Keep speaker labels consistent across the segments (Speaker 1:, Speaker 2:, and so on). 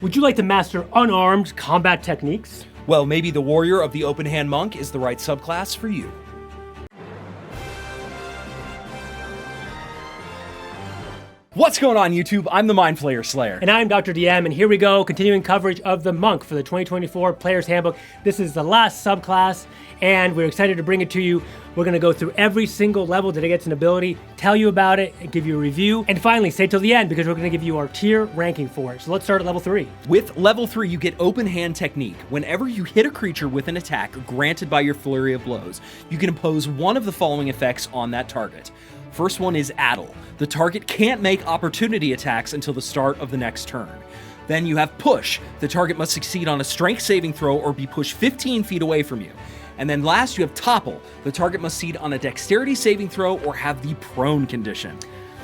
Speaker 1: Would you like to master unarmed combat techniques?
Speaker 2: Well, maybe the Warrior of the Open Hand Monk is the right subclass for you. What's going on, YouTube? I'm the Mind Flayer Slayer.
Speaker 1: And I'm Dr. DM, and here we go, continuing coverage of the Monk for the 2024 Player's Handbook. This is the last subclass, and we're excited to bring it to you. We're going to go through every single level that it gets an ability, tell you about it, give you a review, and finally, stay till the end because we're going to give you our tier ranking for it. So let's start at level 3.
Speaker 2: With level 3, you get Open Hand Technique. Whenever you hit a creature with an attack granted by your Flurry of Blows, you can impose one of the following effects on that target. First one is Addle. The target can't make opportunity attacks until the start of the next turn. Then you have Push. The target must succeed on a strength saving throw or be pushed 15 feet away from you. And then last, you have Topple. The target must succeed on a dexterity saving throw or have the prone condition.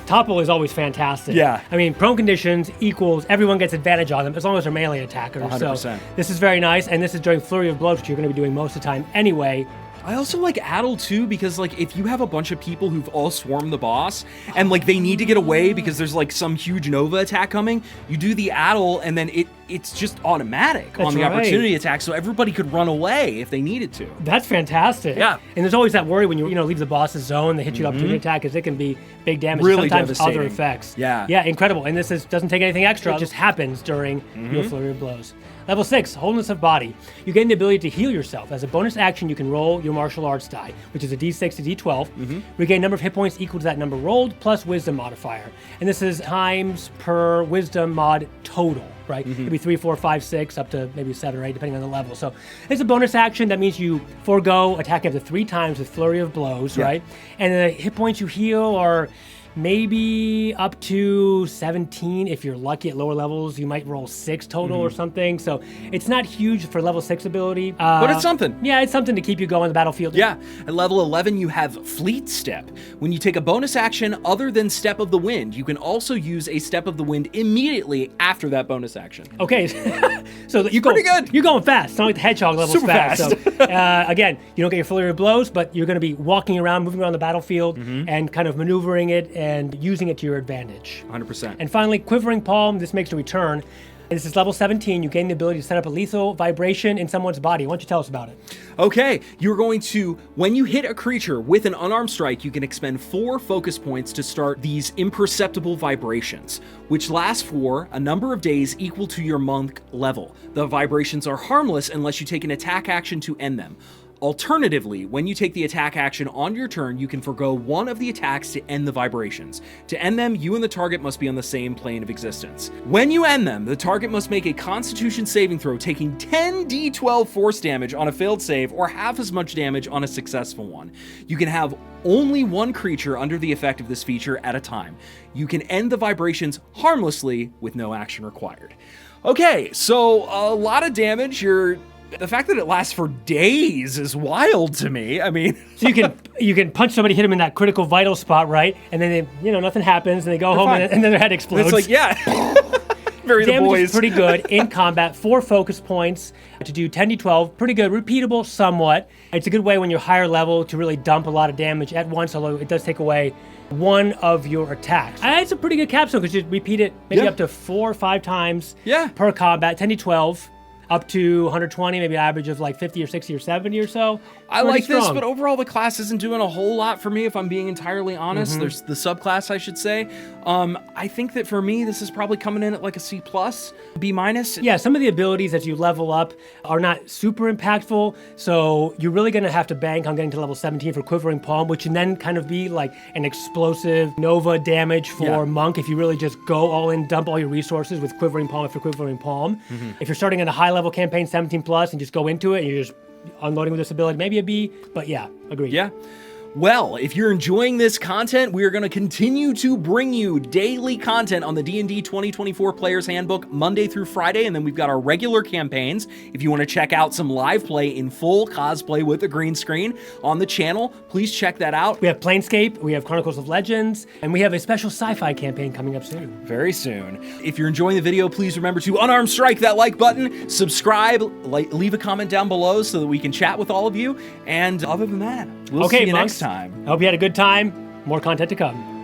Speaker 1: Topple is always fantastic.
Speaker 2: Yeah.
Speaker 1: I mean, prone conditions equals everyone gets advantage on them as long as they're melee attackers.
Speaker 2: 100%.
Speaker 1: So this is very nice, and this is during Flurry of Blows, which you're going to be doing most of the time anyway.
Speaker 2: I also like Addle too, because like if you have a bunch of people who've all swarmed the boss and like they need to get away because there's like some huge Nova attack coming, you do the Addle and then it's just automatic on the opportunity attack, so everybody could run away if they needed to.
Speaker 1: That's fantastic.
Speaker 2: Yeah.
Speaker 1: And there's always that worry when you leave the boss's zone, they hit you opportunity attack, because it can be big damage.
Speaker 2: Really
Speaker 1: sometimes
Speaker 2: devastating.
Speaker 1: Other effects.
Speaker 2: Yeah.
Speaker 1: Yeah, incredible. And this doesn't take anything extra. It just happens during your Flurry of Blows. Level 6, Wholeness of Body. You gain the ability to heal yourself. As a bonus action, you can roll your martial arts die, which is a d6 to d12. Regain number of hit points equal to that number rolled, plus wisdom modifier. And this is times per wisdom mod total, right? It'd be 3, 4, 5, 6, up to maybe 7 or 8, depending on the level. So it's a bonus action. That means you forego attacking up to 3 times with Flurry of Blows, right? And the hit points you heal are maybe up to 17. If you're lucky at lower levels, you might roll 6 total or something. So it's not huge for level 6 ability.
Speaker 2: But it's something.
Speaker 1: Yeah, it's something to keep you going on the battlefield.
Speaker 2: Yeah. At level 11, you have Fleet Step. When you take a bonus action other than Step of the Wind, you can also use a Step of the Wind immediately after that bonus action.
Speaker 1: Okay, so you're
Speaker 2: pretty good.
Speaker 1: You're going fast. It's not like the hedgehog level's
Speaker 2: Super
Speaker 1: fast.
Speaker 2: fast.
Speaker 1: So, again, you don't get your Flurry of Blows, but you're going to be walking around, moving around the battlefield, and kind of maneuvering it and using it to your advantage.
Speaker 2: 100%.
Speaker 1: And finally, Quivering Palm. This makes a return. This is level 17. You gain the ability to set up a lethal vibration in someone's body. Why don't you tell us about it?
Speaker 2: Okay, you're going to, when you hit a creature with an unarmed strike, you can expend 4 focus points to start these imperceptible vibrations, which last for a number of days equal to your monk level. The vibrations are harmless unless you take an attack action to end them. Alternatively, when you take the attack action on your turn, you can forgo one of the attacks to end the vibrations. To end them, you and the target must be on the same plane of existence. When you end them, the target must make a Constitution saving throw, taking 10d12 force damage on a failed save or half as much damage on a successful one. You can have only one creature under the effect of this feature at a time. You can end the vibrations harmlessly with no action required. Okay, so a lot of damage. The fact that it lasts for days is wild to me. I mean,
Speaker 1: so you can punch somebody, hit them in that critical vital spot, right? And then they, nothing happens, and they go home, and then their head explodes.
Speaker 2: It's like, yeah. Very
Speaker 1: Damage
Speaker 2: the boys.
Speaker 1: is pretty good in combat. 4 focus points to do 10d12. Pretty good. Repeatable somewhat. It's a good way when you're higher level to really dump a lot of damage at once, although it does take away one of your attacks. It's a pretty good capsule because you repeat it maybe up to 4 or 5 times per combat. 10d12. Up to 120, maybe an average of like 50 or 60 or 70 or so.
Speaker 2: I like this, but overall the class isn't doing a whole lot for me, if I'm being entirely honest. There's the subclass, I should say. I think that for me, this is probably coming in at like a C+, B-.
Speaker 1: Yeah, some of the abilities as you level up are not super impactful, so you're really gonna have to bank on getting to level 17 for Quivering Palm, which can then kind of be like an explosive Nova damage for Monk if you really just go all in, dump all your resources with Quivering Palm after Quivering Palm. If you're starting in a high level campaign, 17 plus, and just go into it and you're just unloading with this ability, maybe a B, but yeah, agreed.
Speaker 2: Yeah. Well, if you're enjoying this content, we are going to continue to bring you daily content on the D&D 2024 Player's Handbook Monday through Friday, and then we've got our regular campaigns. If you want to check out some live play in full cosplay with a green screen on the channel, please check that out.
Speaker 1: We have Planescape, we have Chronicles of Legends, and we have a special sci-fi campaign coming up soon.
Speaker 2: Very soon. If you're enjoying the video, please remember to unarmed strike that like button, subscribe, leave a comment down below so that we can chat with all of you, and other than that, we'll see you next time.
Speaker 1: I hope you had a good time. More content to come.